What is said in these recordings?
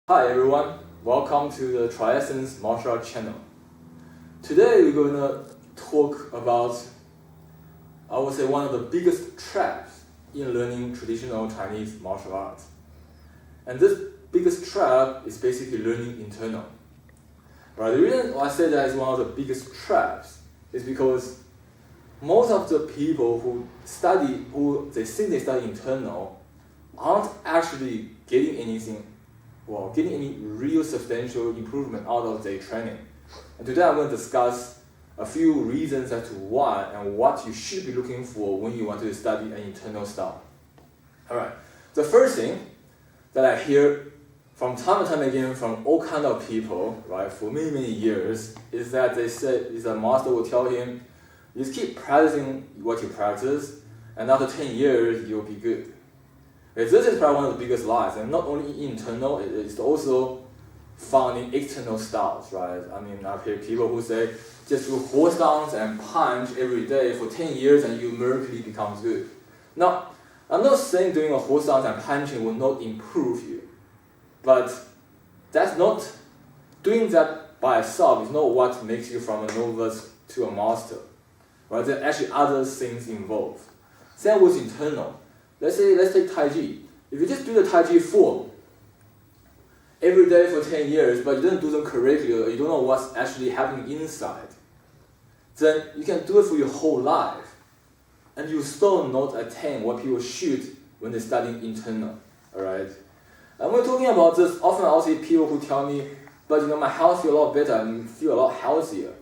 Hi everyone, welcome to the TriEssence martial art channel. Today we're going to talk about, I would say, one of the biggest traps in learning traditional Chinese martial arts. And this biggest trap is basically learning internal. Right? The reason I say that is one of the biggest traps is because most of the people who they think they study internal aren't actually getting any real substantial improvement out of their training. And today I'm going to discuss a few reasons as to why and what you should be looking for when you want to study an internal style. Alright, the first thing that I hear from time and time again from all kinds of people, right, for many years, is that they say, a master will tell him, just keep practicing what you practice, and after 10 years, you'll be good. This is probably one of the biggest lies, and not only internal, it's also found in external styles, right? I mean, I've heard people who say, just do horse dance and punch every day for 10 years and you magically become good. Now, I'm not saying doing a horse dance and punching will not improve you, but doing that by itself is not what makes you from a novice to a master, right? There are actually other things involved. Same with internal. Let's take Tai Chi. If you just do the Tai Chi form every day for 10 years, but you don't do them correctly, or you don't know what's actually happening inside, then you can do it for your whole life, and you still not attain what people should when they're studying internal. Alright? And when talking about this, often I'll see people who tell me, but my health feel a lot better and feel a lot healthier.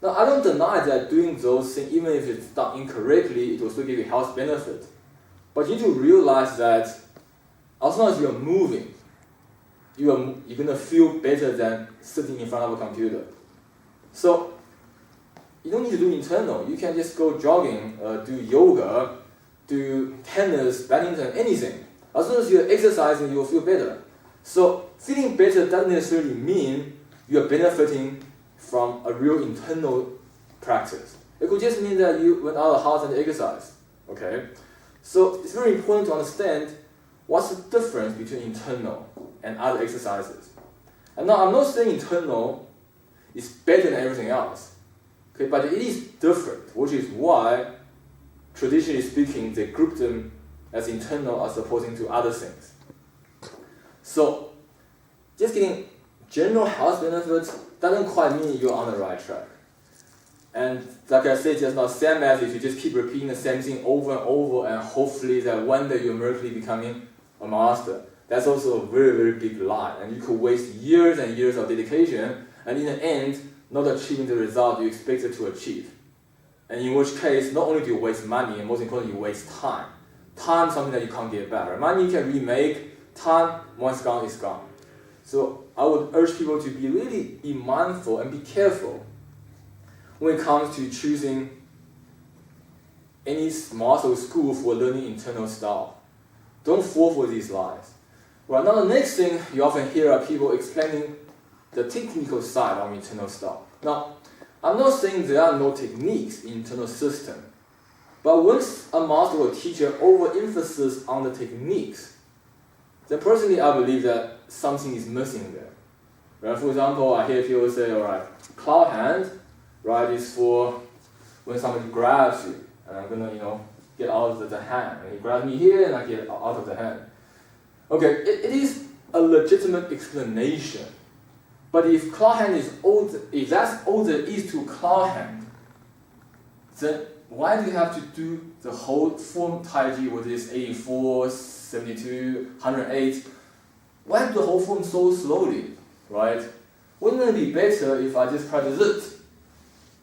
Now, I don't deny that doing those things, even if it's done incorrectly, it will still give you health benefit. But you need to realize that as long as you're moving, you're going to feel better than sitting in front of a computer. So you don't need to do internal. You can just go jogging, do yoga, do tennis, badminton, anything. As long as you're exercising, you'll feel better. So feeling better doesn't necessarily mean you're benefiting from a real internal practice. It could just mean that you went out of the house and exercised. Okay? So it's very important to understand what's the difference between internal and other exercises. And now I'm not saying internal is better than everything else, okay, but it is different, which is why, traditionally speaking, they group them as internal as opposed to other things. So just getting general health benefits doesn't quite mean you're on the right track. And like I said just now, same as if you just keep repeating the same thing over and over, and hopefully that one day you're magically becoming a master. That's also a very big lie, and you could waste years and years of dedication, and in the end, not achieving the result you expected to achieve. And in which case, not only do you waste money, and most importantly, you waste time. Time is something that you can't get back. Right? Money you can remake, time, once gone, is gone. So I would urge people to be mindful and be careful when it comes to choosing any master school for learning internal style. Don't fall for these lies. Well, now the next thing you often hear are people explaining the technical side of internal style. Now, I'm not saying there are no techniques in internal system, but once a master or teacher overemphasis on the techniques, then personally I believe that something is missing there. Right? For example, I hear people say, alright, claw hand, right, is for when somebody grabs you, and I'm gonna, get out of the hand. And he grabs me here, and I get out of the hand. Okay, it is a legitimate explanation. But if claw hand is all if that's all there is to claw hand, then why do you have to do the whole form Tai Chi with this 84, 72, 108? Why do the whole form so slowly, right? Wouldn't it be better if I just practice it?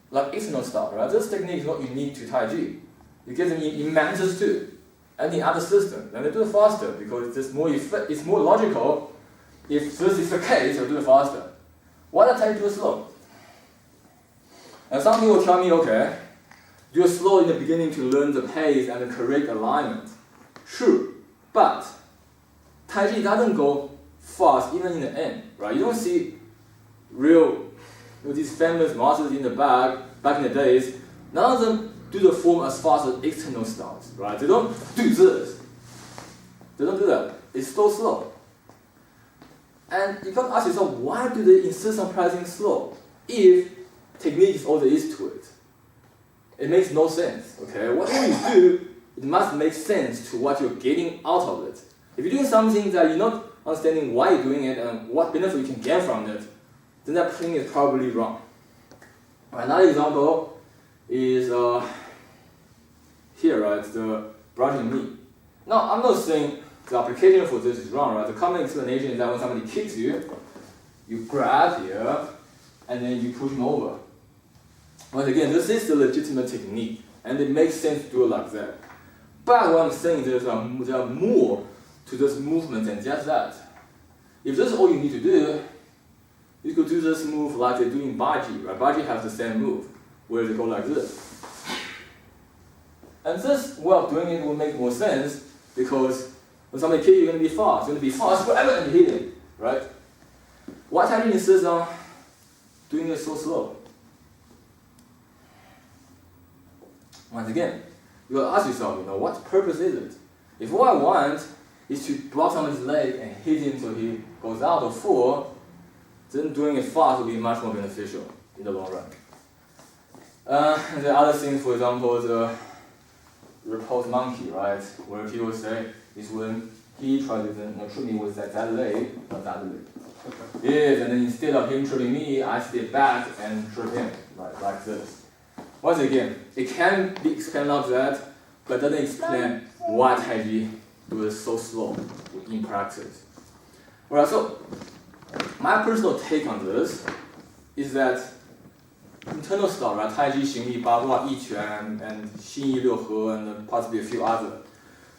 Like external style, right? This technique is not unique to Tai Chi. You get them in Mantis too, and in other systems, and they do it faster because it's more logical. If this is the case, they'll do it faster. Why not Tai Chi do it slow? And some people tell me, okay, do it slow in the beginning to learn the pace and the correct alignment. True, but Tai Chi doesn't go fast even in the end, right? You don't see these famous masters in the back in the days, none of them do the form as fast as external styles, right? They don't do this. They don't do that. It's so slow. And you can ask yourself, why do they insist on practicing slow if technique is all there is to it? It makes no sense, okay? Whatever you do, it must make sense to what you're getting out of it. If you're doing something that you're not understanding why you're doing it and what benefit you can get from it, then that thing is probably wrong. Another example is here, right? The brushing knee. Now, I'm not saying the application for this is wrong, right? The common explanation is that when somebody kicks you, you grab here, and then you push him over. Once again, this is the legitimate technique, and it makes sense to do it like that. But what I'm saying is there are more to this movement than just that. If this is all you need to do, you could do this move like they do in Baji, right? Baji has the same move, where they go like this. And this way of doing it will make more sense, because when somebody kicks you, you're going to be fast. You're going to be fast forever and hit him, right? Why Taiji insists on doing it so slow? Once again, you gotta ask yourself, what purpose is it? If what I want is to block somebody's leg and hit him so he goes out or fall, then doing it fast will be much more beneficial in the long run. And the other things, for example, the repulsed monkey, right? Where people say is when he tries to trip me with that leg, not that leg. Yes, and then instead of him tripping me, I step back and trip him, right? Like this. Once again, it can be explained like that, but doesn't explain why Taiji do it so slow in practice. Alright, so my personal take on this is that internal style, right? Taiji, Xingyi, Bagua, Yiquan, and Xinyi, Liuhe, and possibly a few others.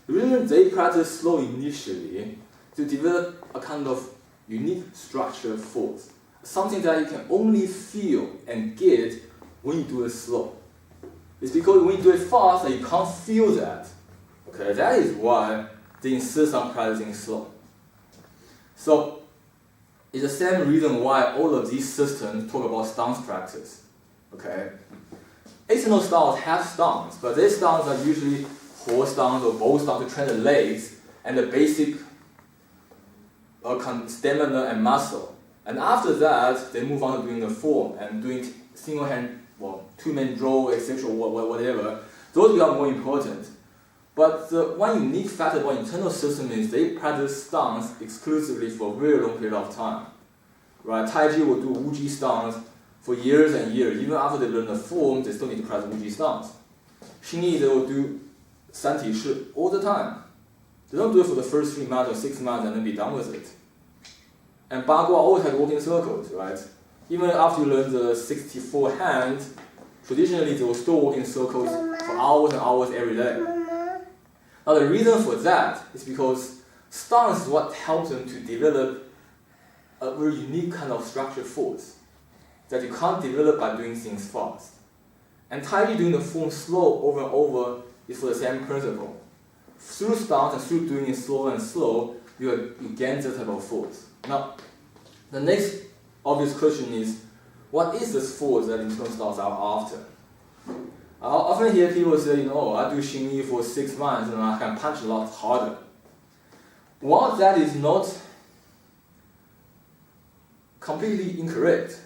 The reason they practice slow initially to develop a kind of unique structured force, something that you can only feel and get when you do it slow. It's because when you do it fast, you can't feel that. Okay, that is why they insist on practicing slow. So it's the same reason why all of these systems talk about stance practice. Okay, external styles have stance, but these stance are usually horse stance or bow stance to train the legs and the basic stamina and muscle. And after that, they move on to doing the form and doing single hand, two-man draw, etc., whatever. Those become more important. But the one unique factor about internal system is they practice stance exclusively for a very long period of time. Right? Taiji will do Wuji stance for years and years. Even after they learn the form, they still need to practice Wuji stance. Xingyi, they will do Santi Shi all the time. They don't do it for the first 3 months or 6 months and then be done with it. And Bagua always has walking circles, right? Even after you learn the 64 hands, traditionally they will still walk in circles for hours and hours every day. Now the reason for that is because stance is what helps them to develop a very unique kind of structured force that you can't develop by doing things fast. And Taiji doing the form slow over and over is for the same principle. Through stance and through doing it slow and slow, you gain that type of force. Now, the next obvious question is, what is this force that internal styles are after? I often hear people say, I do Xingyi for 6 months and I can punch a lot harder. While that is not completely incorrect,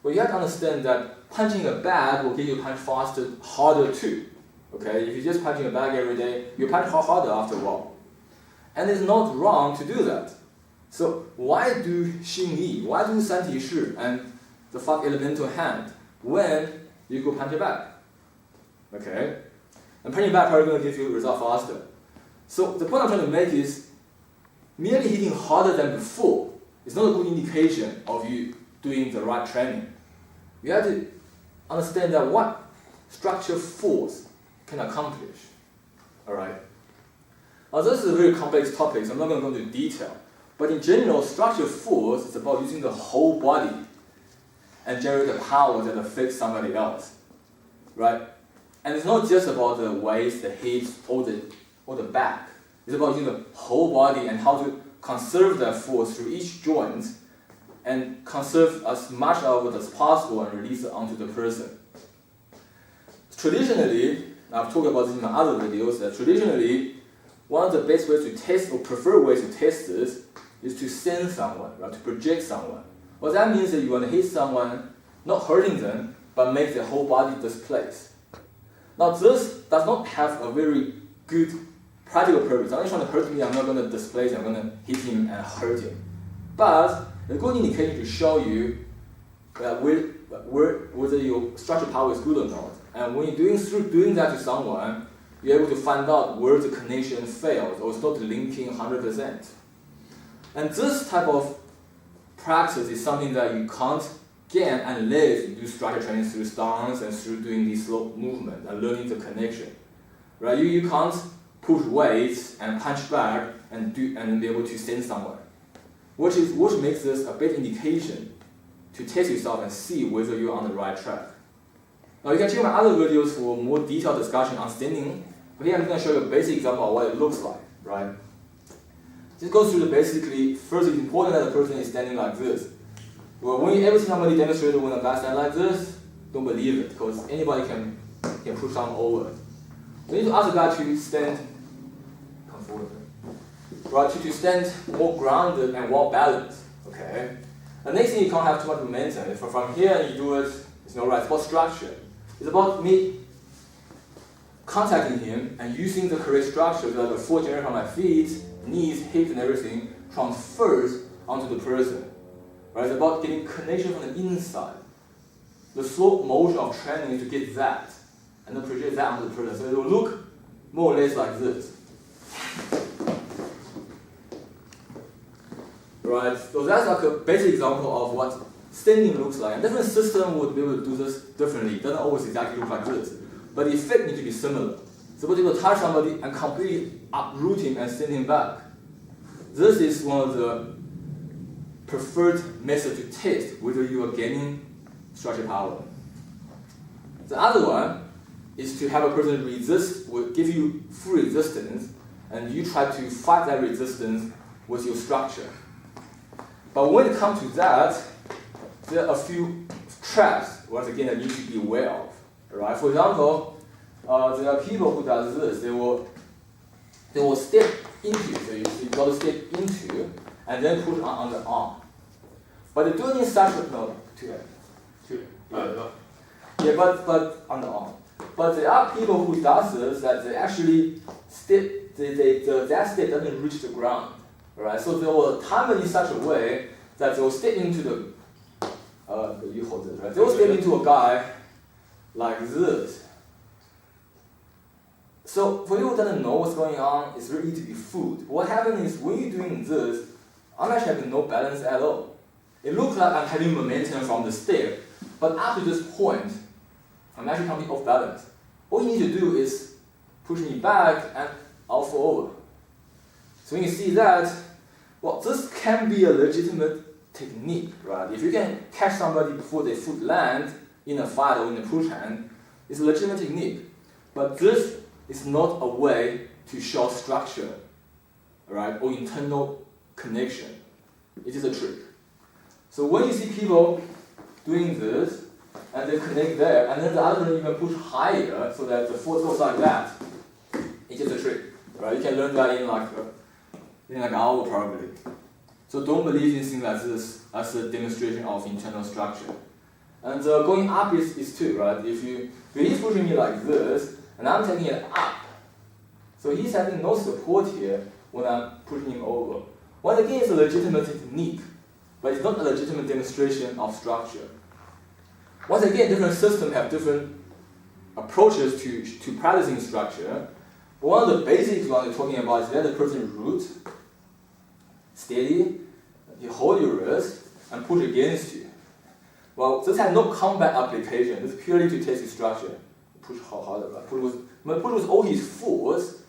but you have to understand that punching a bag will get you punch faster, harder too. Okay, if you're just punching a bag every day, you punch harder after a while. And it's not wrong to do that. So why do Xingyi, why do Santi Shi and the 5 elemental hand when you go punch it back? Okay, and punching back probably going to give you a result faster. So the point I'm trying to make is, merely hitting harder than before is not a good indication of you doing the right training. You have to understand that what structural force can accomplish. Alright? Now this is a very complex topic, so I'm not going to go into detail. But in general, structural force is about using the whole body and generate the power that affects somebody else. Right? And it's not just about the waist, the hips, or the back. It's about using the whole body and how to conserve that force through each joint and conserve as much of it as possible and release it onto the person. Traditionally, I've talked about this in my other videos, that traditionally, one of the best ways to test or preferred ways to test this is to send someone, right? To project someone. What that means is you want to hit someone, not hurting them, but make their whole body displaced. Now this does not have a very good practical purpose. I'm not trying to hurt me, I'm not going to displace him, I'm going to hit him and hurt him. But a good indication to show you that whether your structural power is good or not. And when you're doing that to someone, you're able to find out where the connection fails or it's not linking 100%. And this type of practice is something that you can't get unless you do structure training through stance and through doing these slow movements and learning the connection. Right? You can't push weights and punch back and be able to send someone. Which makes this a big indication to test yourself and see whether you're on the right track. Now you can check my other videos for more detailed discussion on standing, but here I'm going to show you a basic example of what it looks like, right? Just go through the basically, first it's important that the person is standing like this. Well, when you ever see somebody demonstrate when a guy stands like this, don't believe it, because anybody can push someone over. You need to ask the guy to stand, come forward, right? To stand more grounded and well balanced, okay? The next thing, you can't have too much momentum. If from here you do it, it's not right. It's about structure. It's about me contacting him and using the correct structure so that the force generated from my feet, knees, hips, and everything transfers onto the person. Right? It's about getting connection from the inside. The slow motion of training is to get that and then project that onto the person. So it will look more or less like this. Right? So that's like a basic example of what standing looks like. And different systems would be able to do this differently. It doesn't always exactly look like this. But the effect needs to be similar. Suppose you will touch somebody and completely uproot him and send him back. This is one of the preferred methods to test whether you are gaining structural power. The other one is to have a person resist, will give you full resistance, and you try to fight that resistance with your structure. But when it comes to that, there are a few traps, once again, that you need to be aware of. Right? For example, there are people who do this. They will step into, so you got to step into, and then push on the arm. But they do it in such a yeah, but on the arm. But there are people who does this that they actually step. That step doesn't reach the ground. Right? So they will time it in such a way that they will step into the. You hold it, right? They will step into a guy like this. So for you who doesn't know what's going on, it's very easy to be fooled. What happens is when you're doing this, I'm actually having no balance at all. It looks like I'm having momentum from the step, but up to this point, I'm actually coming off balance. All you need to do is push me back and I'll fall over. So when you see that, well, this can be a legitimate technique, right? If you can catch somebody before their foot lands in a fight or in a push hand, it's a legitimate technique. But this is not a way to show structure, right, or internal connection. It is a trick. So when you see people doing this, and they connect there, and then the other one you can push higher so that the force goes like that, it's just a trick, right? You can learn that in like an hour probably. So don't believe in things like this as a demonstration of internal structure. And going up is too, right? If he's pushing me like this, and I'm taking it up, so he's having no support here when I'm pushing him over. Once again, it's a legitimate technique, but it's not a legitimate demonstration of structure. Once again, different systems have different approaches to practicing structure. But one of the basics what we're talking about is let the person root, steady, you hold your wrist, and push against you. Well, this has no combat application. This is purely to test your structure. Push harder, right? Push with all his force,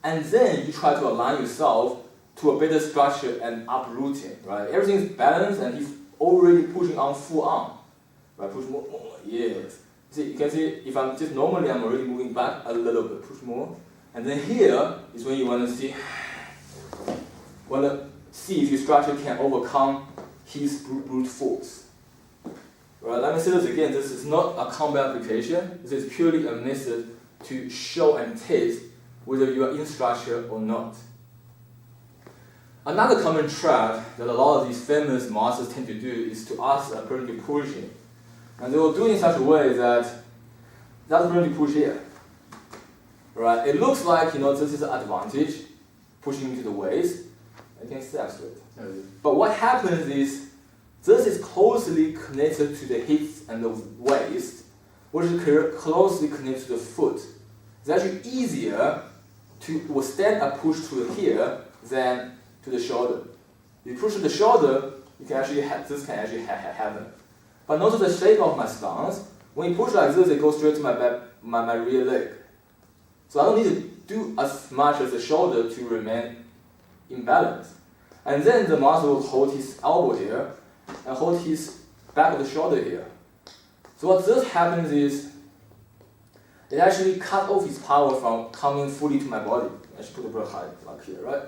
and then you try to align yourself to a better structure and uprooting, right? Everything is balanced, and he's already pushing on full arm, right? Push more, yes. See, you can see if I'm just normally, I'm already moving back a little bit, push more, and then here is when you want to see if your structure can overcome his brute force. Right, let me say this again, this is not a combat application, this is purely a method to show and test whether you are in structure or not. Another common trap that a lot of these famous masters tend to do is to ask a person to push in. And they will do it in such a way that that's going to push here. Right? It looks like this is an advantage, pushing into the waist. I can step straight. But what happens is this is closely connected to the hips and the waist, which is closely connected to the foot. It's actually easier to withstand a push to here than to the shoulder. If you push to the shoulder, you can actually this can actually happen. But notice the shape of my stance. When you push like this, it goes straight to my back, my rear leg. So I don't need to do as much as the shoulder to remain in balance. And then the master will hold his elbow here and hold his back of the shoulder here. So what this happens is it actually cuts off his power from coming fully to my body. I should put a bit high like here, right?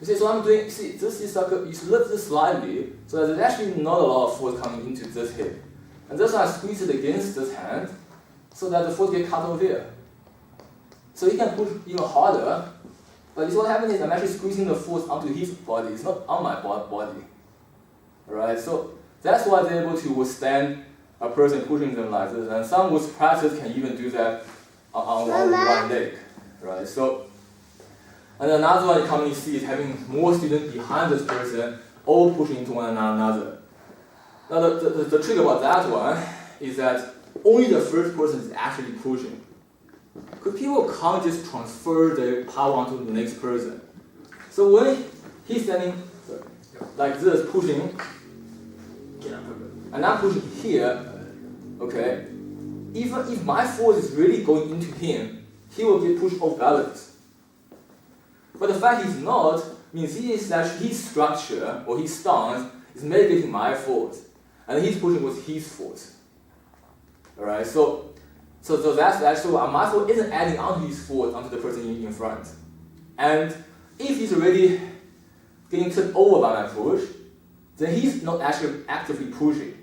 You see, so I'm doing, see, this is like you lift this slightly, so that there's actually not a lot of force coming into this hip. And this I squeeze it against this hand, so that the force gets cut off here. So you can push even harder, but what happens is I'm actually squeezing the force onto his body, it's not on my body. Alright, so that's why they're able to withstand a person pushing them like this, and some with practice can even do that on one leg. Right? So, and another one you commonly see is having more students behind this person, all pushing into one another. Now the trick about that one is that only the first person is actually pushing. Because people can't just transfer their power onto the next person. So when he's standing like this, pushing, and I'm pushing here, okay, even if my force is really going into him, he will get pushed off balance. But the fact he's not means his structure or his stance is mitigating my force, and he's pushing with his force. Alright, so that's actually my force isn't adding onto his force onto the person in front. And if he's already getting tipped over by my push, then he's not actually actively pushing.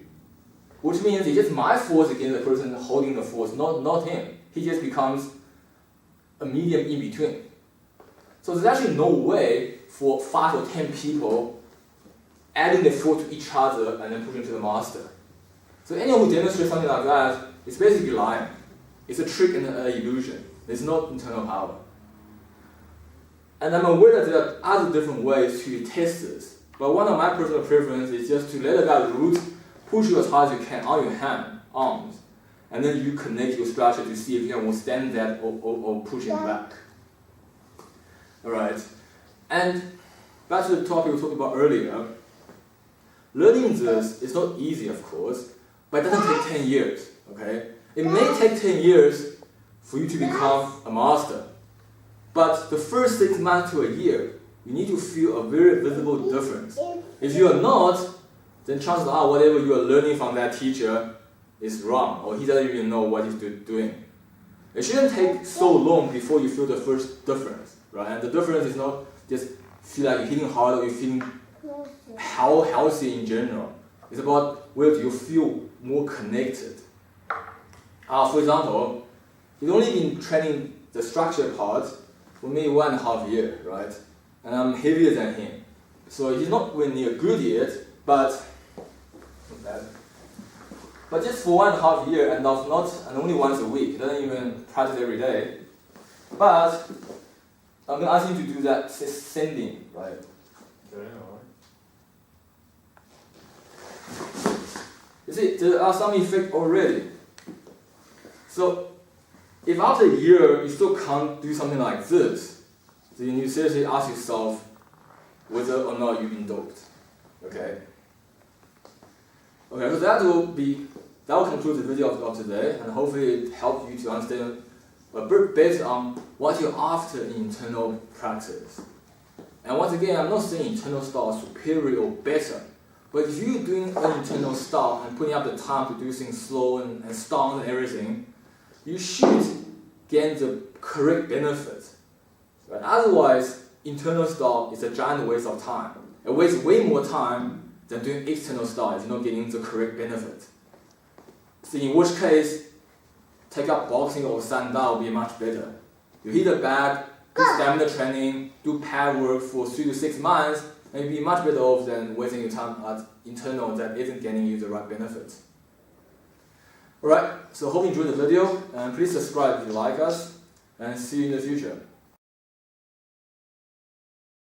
Which means it's just my force against the person holding the force, not him. He just becomes a medium in between. So there's actually no way for 5 or 10 people adding the force to each other and then pushing to the master. So anyone who demonstrates something like that is basically lying. It's a trick and an illusion. There's no internal power. And I'm aware that there are other different ways to test this. But one of my personal preferences is just to let the guy root, push you as hard as you can on your arms, and then you connect your structure to see if you can withstand that or push him back. Alright, and back to the topic we talked about earlier. Learning this is not easy, of course, but it doesn't take 10 years, okay? It may take 10 years for you to become a master, but the first 6 months to a year, you need to feel a very visible difference. If you are not, then chances are whatever you are learning from that teacher is wrong, or he doesn't even know what he's doing. It shouldn't take so long before you feel the first difference, right? And the difference is not just feel like you're hitting hard or you're feeling healthy in general. It's about where do you feel more connected. For example, he's only been training the structure part for maybe 1.5 years, right? And I'm heavier than him. So he's not really near good yet, but not bad. But just for 1.5 years and only once a week, he doesn't even practice every day. But I'm going to ask him to do that sending, right? You see, there are some effects already. So, if after a year you still can't do something like this, then you seriously ask yourself whether or not you've been doped. Okay? Okay, so that will conclude the video of today, and hopefully it helped you to understand a bit better on what you're after in internal practice. And once again, I'm not saying internal style is superior or better, but if you're doing an internal style and putting up the time to do things slow and stance and everything, you should gain the correct benefit. Right? Otherwise, internal style is a giant waste of time. It wastes way more time than doing external style if you're not getting the correct benefit. So in which case, take up boxing or sanda will be much better. You hit the bag, do stamina training, do pad work for 3 to 6 months, and you'll be much better off than wasting your time at internal that isn't getting you the right benefits. Alright, so hope you enjoyed the video, and please subscribe if you like us, and see you in the future.